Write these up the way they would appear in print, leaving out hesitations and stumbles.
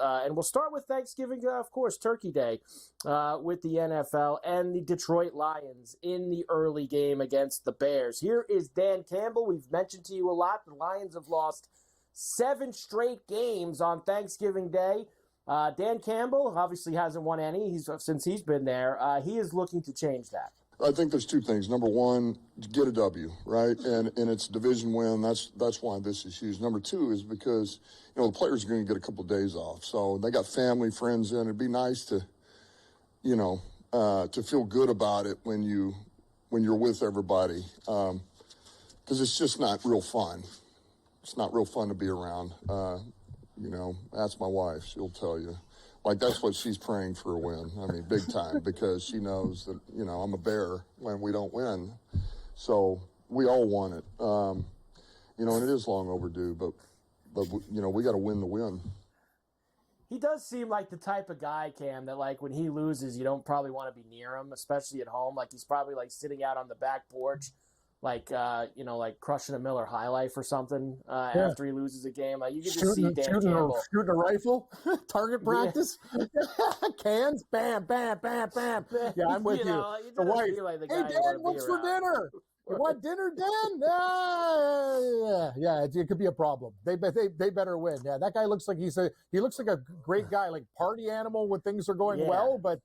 And we'll start with Thanksgiving, of course, Turkey Day, with the NFL and the Detroit Lions in the early game against the Bears. Here is Dan Campbell. We've mentioned to you a lot. The Lions have lost 7 straight games on Thanksgiving Day. Dan Campbell obviously hasn't won any since he's been there. He is looking to change that. I think there's 2 things. Number one, get a W, right? And it's a division win. That's why this is huge. Number 2 is because, the players are going to get a couple of days off. So they got family, friends in. It'd be nice to, to feel good about it when you're with everybody. Because it's just not real fun. It's not real fun to be around. Ask my wife. She'll tell you. Like, that's what she's praying for a win. I mean, big time, because she knows that, I'm a bear when we don't win. So we all want it. And it is long overdue, but we got to win the win. He does seem like the type of guy, Cam, that, like, when he loses, you don't probably want to be near him, especially at home. Like, he's probably, like, sitting out on the back porch, like, like crushing a Miller High Life or something after he loses a game. Like, you can just see Dan Campbell. Shooting a rifle, target practice, cans, bam, bam, bam, bam. Yeah, I'm with you. The wife. Like hey, Dan, what's for dinner? You want dinner, Dan? Yeah. It could be a problem. They better win. Yeah, that guy looks like he looks like a great guy, like party animal when things are going well, but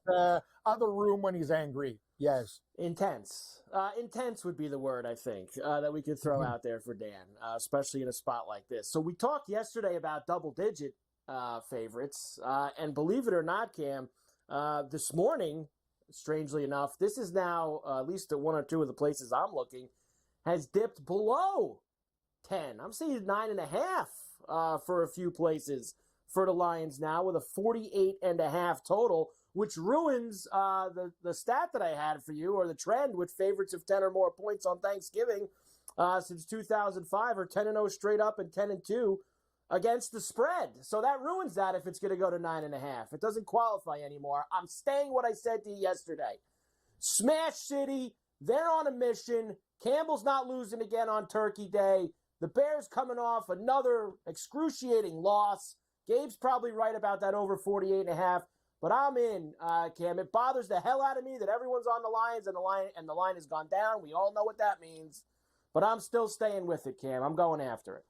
other room when he's angry. Yes. Intense. Intense would be the word, I think, that we could throw out there for Dan, especially in a spot like this. So we talked yesterday about double-digit favorites, and believe it or not, Cam, this morning, strangely enough, this is now, at least at 1 or 2 of the places I'm looking, has dipped below 10. I'm seeing 9.5 for a few places for the Lions now with a 48.5 total, which ruins the stat that I had for you, or the trend, with favorites of 10 or more points on Thanksgiving since 2005, or 10-0 straight up and 10-2 against the spread. So that ruins that if it's going to go to 9.5. It doesn't qualify anymore. I'm staying what I said to you yesterday. Smash City, they're on a mission. Campbell's not losing again on Turkey Day. The Bears coming off another excruciating loss. Gabe's probably right about that over 48.5. But I'm in, Cam. It bothers the hell out of me that everyone's on the Lions and the line has gone down. We all know what that means. But I'm still staying with it, Cam. I'm going after it.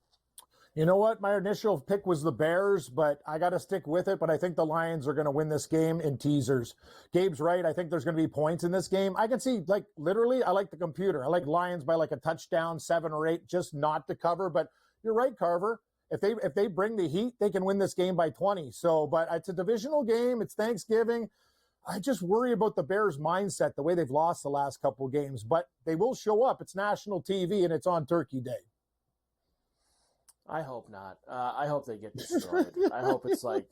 You know what? My initial pick was the Bears, but I got to stick with it. But I think the Lions are going to win this game in teasers. Gabe's right. I think there's going to be points in this game. I can see, like, literally, I like the computer. I like Lions by like a touchdown, 7 or 8, just not to cover. But you're right, Carver. If they bring the heat, they can win this game by 20. So, but it's a divisional game. It's Thanksgiving. I just worry about the Bears' mindset, the way they've lost the last couple of games. But they will show up. It's national TV, and it's on Turkey Day. I hope not. I hope they get destroyed. I hope it's like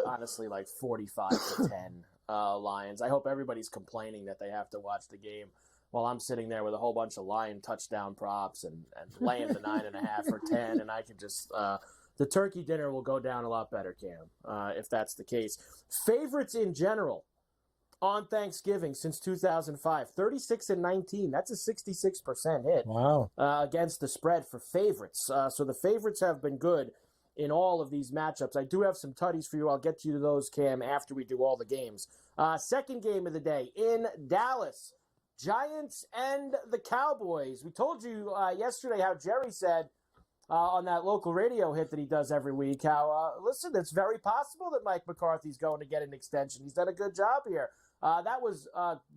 honestly like 45-10 Lions. I hope everybody's complaining that they have to watch the game while I'm sitting there with a whole bunch of Lion touchdown props and laying the 9.5 or 10, and I can just the turkey dinner will go down a lot better, Cam, if that's the case. Favorites in general on Thanksgiving since 2005, 36-19. That's a 66% hit. Wow. Against the spread for favorites. So the favorites have been good in all of these matchups. I do have some tutties for you. I'll get to you to those, Cam, after we do all the games. Second game of the day in Dallas. Giants and the Cowboys. We told you yesterday how Jerry said on that local radio hit that he does every week, how, listen, it's very possible that Mike McCarthy's going to get an extension. He's done a good job here. That was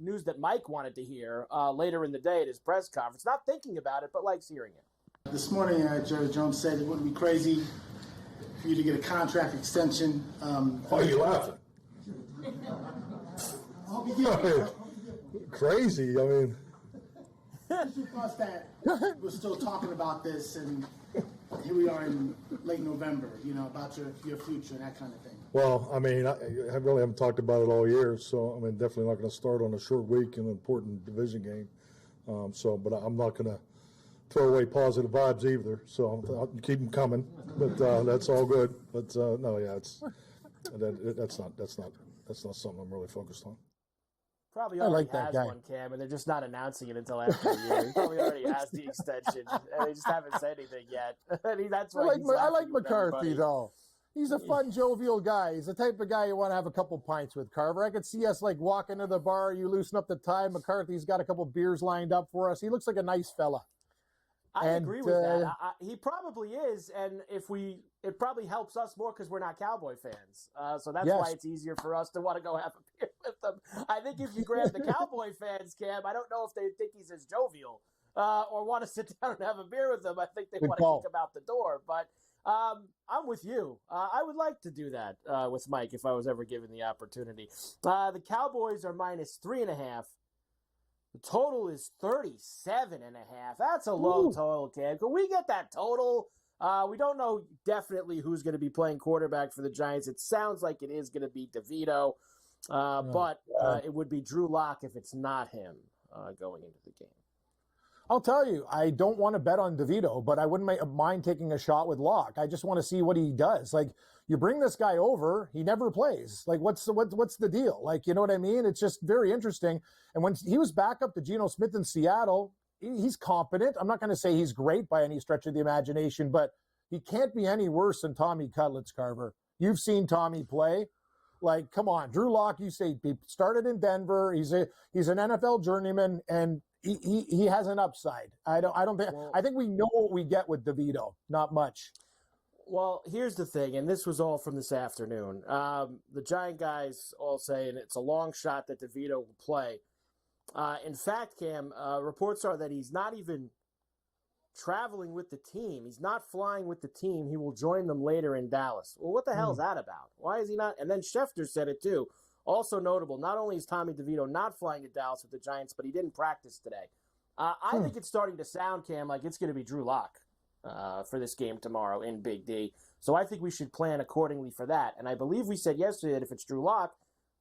news that Mike wanted to hear later in the day at his press conference. Not thinking about it, but likes hearing it. This morning, Jerry Jones said it wouldn't be crazy for you to get a contract extension. Why are you laughing? Crazy, I mean. Plus that we're still talking about this, and here we are in late November, about your future and that kind of thing. Well, I mean, I really haven't talked about it all year, so I mean, definitely not going to start on a short week in an important division game. But I'm not going to throw away positive vibes either. So I'll keep them coming. But that's all good. But no, yeah, that's not something I'm really focused on. Probably already has one, Cam, and they're just not announcing it until after a year. He probably already has the extension, and they just haven't said anything yet. That's why I like McCarthy, though. He's a fun, jovial guy. He's the type of guy you want to have a couple pints with, Carver. I could see us like walking to the bar. You loosen up the tie. McCarthy's got a couple beers lined up for us. He looks like a nice fella. I agree with that. He probably is, and it probably helps us more because we're not Cowboy fans. So that's why it's easier for us to want to go have a beer with them. I think if you grab the Cowboy fans, Cam, I don't know if they think he's as jovial or want to sit down and have a beer with him. I think they want to kick him out the door. But I'm with you. I would like to do that with Mike if I was ever given the opportunity. The Cowboys are minus 3.5. The total is 37.5. That's a low total, Cam. Can we get that total? We don't know definitely who's going to be playing quarterback for the Giants. It sounds like it is going to be DeVito, but it would be Drew Lock if it's not him going into the game. I'll tell you, I don't want to bet on DeVito, but I wouldn't mind taking a shot with Locke. I just want to see what he does. Like, you bring this guy over, he never plays. Like, what's the deal? Like, you know what I mean? It's just very interesting. And when he was back up to Geno Smith in Seattle, he's competent. I'm not going to say he's great by any stretch of the imagination, but he can't be any worse than Tommy Cutlets, Carver. You've seen Tommy play. Like, come on, Drew Lock. You say he started in Denver. He's an NFL journeyman, and he has an upside. I think we know what we get with DeVito. Not much. Well, here's the thing, and this was all from this afternoon. The Giant guys all saying it's a long shot that DeVito will play. In fact, Cam, reports are that he's not even traveling with the team. He's not flying with the team. He will join them later in Dallas. Well, what the hell is that about? Why is he not? And then Schefter said it too. Also notable, not only is Tommy DeVito not flying to Dallas with the Giants, but he didn't practice today. I think it's starting to sound, Cam, like it's going to be Drew Lock for this game tomorrow in Big D. So I think we should plan accordingly for that. And I believe we said yesterday that if it's Drew Lock,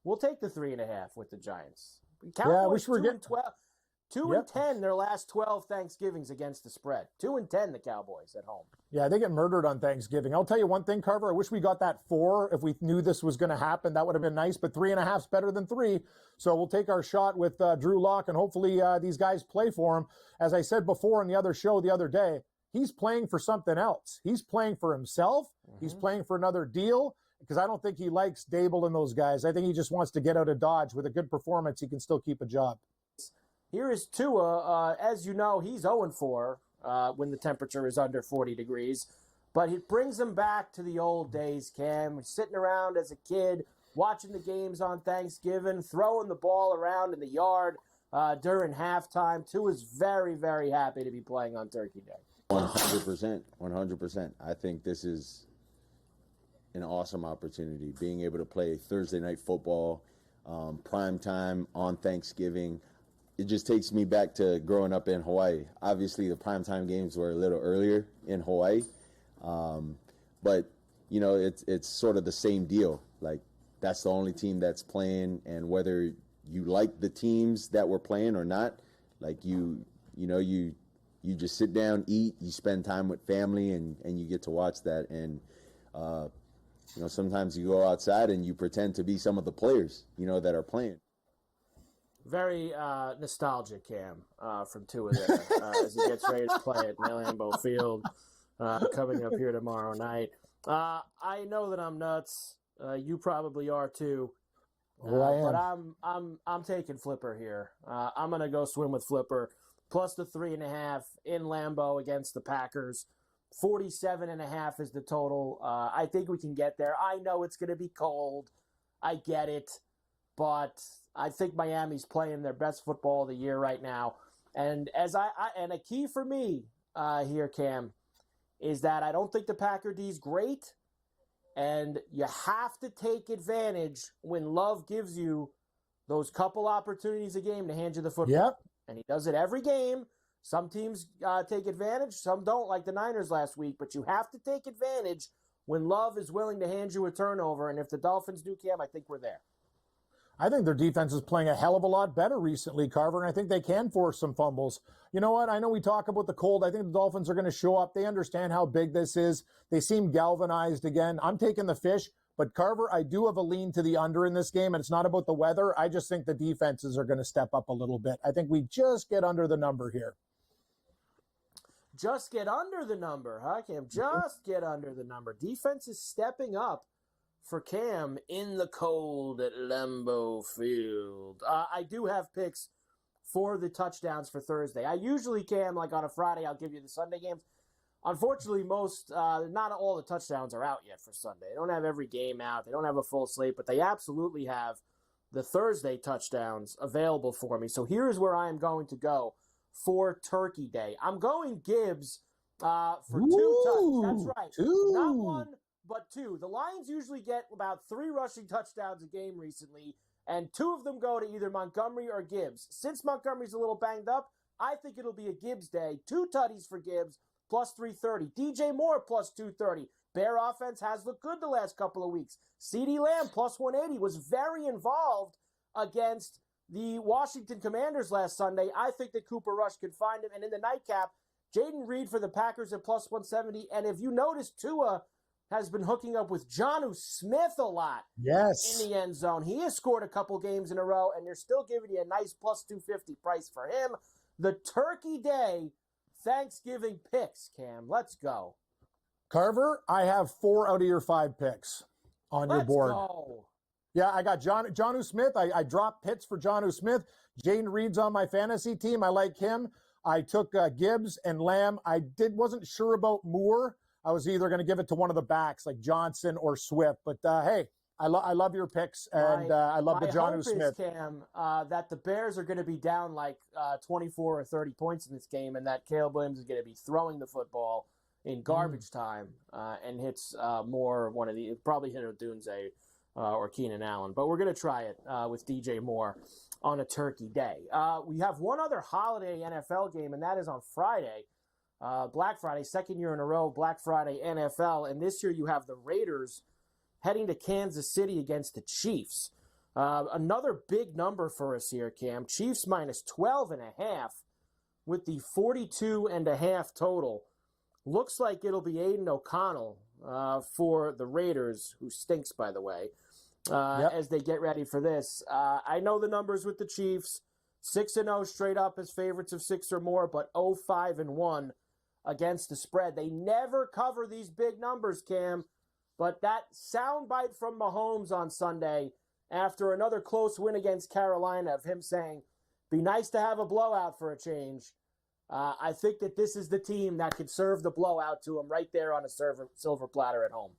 we'll take the 3.5 with the Giants. Cowboys, 2-10 their last 12 Thanksgivings against the spread. 2-10 the Cowboys at home. Yeah, they get murdered on Thanksgiving. I'll tell you one thing, Carver. I wish we got that 4 if we knew this was going to happen. That would have been nice, but 3.5 is better than 3. So we'll take our shot with Drew Lock, and hopefully these guys play for him. As I said before in the other show the other day, he's playing for something else. He's playing for himself. He's playing for another deal, because I don't think he likes Dable and those guys. I think he just wants to get out of Dodge. With a good performance, he can still keep a job. Here is Tua. As you know, he's 0-4 when the temperature is under 40 degrees. But it brings him back to the old days, Cam. Sitting around as a kid, watching the games on Thanksgiving, throwing the ball around in the yard during halftime. Tua's very, very happy to be playing on Turkey Day. 100%. 100%. I think this is an awesome opportunity. Being able to play Thursday night football, prime time on Thanksgiving. It just takes me back to growing up in Hawaii. Obviously, the primetime games were a little earlier in Hawaii. But, you know, it's sort of the same deal. Like, that's the only team that's playing, and whether you like the teams that were playing or not, like, you just sit down, eat, you spend time with family, and you get to watch that. And, you know, sometimes you go outside and you pretend to be some of the players, you know, that are playing. Very nostalgic, Cam, from Tua there as he gets ready to play at Lambeau Field coming up here tomorrow night. I know that I'm nuts. You probably are too. But I'm taking Flipper here. I'm gonna go swim with Flipper plus the 3.5 in Lambeau against the Packers. 47.5 is the total. I think we can get there. I know it's gonna be cold. I get it, but I think Miami's playing their best football of the year right now. And and a key for me here, Cam, is that I don't think the Packer D's great, and you have to take advantage when Love gives you those couple opportunities a game to hand you the football. Yep. And he does it every game. Some teams take advantage, some don't, like the Niners last week, but you have to take advantage when Love is willing to hand you a turnover. And if the Dolphins do, Cam, I think we're there. I think their defense is playing a hell of a lot better recently, Carver, and I think they can force some fumbles. You know what? I know we talk about the cold. I think the Dolphins are going to show up. They understand how big this is. They seem galvanized again. I'm taking the fish, but Carver, I do have a lean to the under in this game, and it's not about the weather. I just think the defenses are going to step up a little bit. I think we just get under the number here. Just get under the number, huh, Cam? Just get under the number. Defense is stepping up for Cam in the cold at Lambeau Field. I do have picks for the touchdowns for Thursday. I usually, Cam, like on a Friday, I'll give you the Sunday games. Unfortunately, not all the touchdowns are out yet for Sunday. They don't have every game out. They don't have a full slate, but they absolutely have the Thursday touchdowns available for me. So here's where I am going to go for Turkey Day. I'm going Gibbs for 2 touchdowns. That's right. 2. Not 1, but 2. The Lions usually get about 3 rushing touchdowns a game recently, and 2 of them go to either Montgomery or Gibbs. Since Montgomery's a little banged up, I think it'll be a Gibbs day. 2 tutties for Gibbs, plus 330. DJ Moore, plus 230. Bear offense has looked good the last couple of weeks. CeeDee Lamb, plus 180, was very involved against the Washington Commanders last Sunday. I think that Cooper Rush could find him. And in the nightcap, Jaden Reed for the Packers at plus 170. And if you notice, Tua has been hooking up with Jonnu Smith a lot. Yes. In the end zone. He has scored a couple games in a row, and they're still giving you a nice plus 250 price for him. The Turkey Day Thanksgiving picks, Cam. Let's go. Carver, I have 4 out of your 5 picks on your board. Let's go. Yeah, I got Jonnu Smith. I dropped Pitts for Jonnu Smith. Jaden Reed's on my fantasy team. I like him. I took Gibbs and Lamb. I wasn't sure about Moore. I was either going to give it to one of the backs like Johnson or Swift. But, hey, I love your picks, and I love the Jonnu Smith. My hope is, Cam, that the Bears are going to be down like 24 or 30 points in this game, and that Caleb Williams is going to be throwing the football in garbage time and hits Moore, probably hit Odunze or Keenan Allen. But we're going to try it with DJ Moore on a Turkey Day. We have one other holiday NFL game, and that is on Friday. Black Friday, second year in a row, Black Friday NFL. And this year you have the Raiders heading to Kansas City against the Chiefs. Another big number for us here, Cam. Chiefs minus 12.5 with the 42.5 total. Looks like it'll be Aiden O'Connell for the Raiders, who stinks, by the way, as they get ready for this. I know the numbers with the Chiefs. 6-0 straight up as favorites of 6 or more, but 0-5-1 against the spread. They never cover these big numbers, Cam. But that soundbite from Mahomes on Sunday after another close win against Carolina of him saying, be nice to have a blowout for a change. I think that this is the team that could serve the blowout to him right there on a silver platter at home.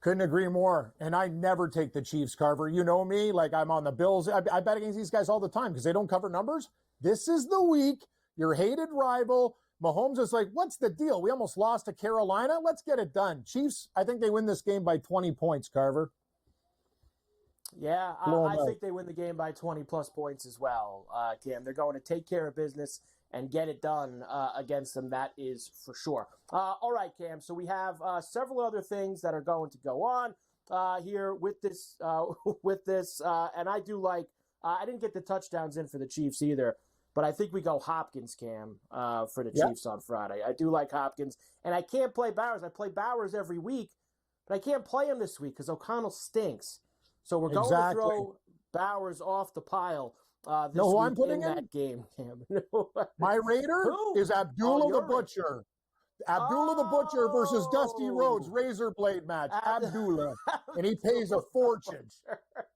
Couldn't agree more. And I never take the Chiefs, Carver. You know me, like I'm on the Bills. I bet against these guys all the time because they don't cover numbers. This is the week. Your hated rival. Mahomes is like, what's the deal? We almost lost to Carolina. Let's get it done. Chiefs, I think they win this game by 20 points, Carver. Yeah, I think they win the game by 20-plus points as well, Cam. They're going to take care of business and get it done against them. That is for sure. All right, Cam. So we have several other things that are going to go on here with this. And I do like I didn't get the touchdowns in for the Chiefs either. But I think we go Hopkins, Cam, for the Chiefs on Friday. I do like Hopkins. And I can't play Bowers. I play Bowers every week, but I can't play him this week because O'Connell stinks. So we're going to throw Bowers off the pile this week in that game, Cam. My Raider is Abdullah the Butcher. Abdullah the Butcher versus Dusty Rhodes, razor blade match. Abdullah. And he pays a fortune.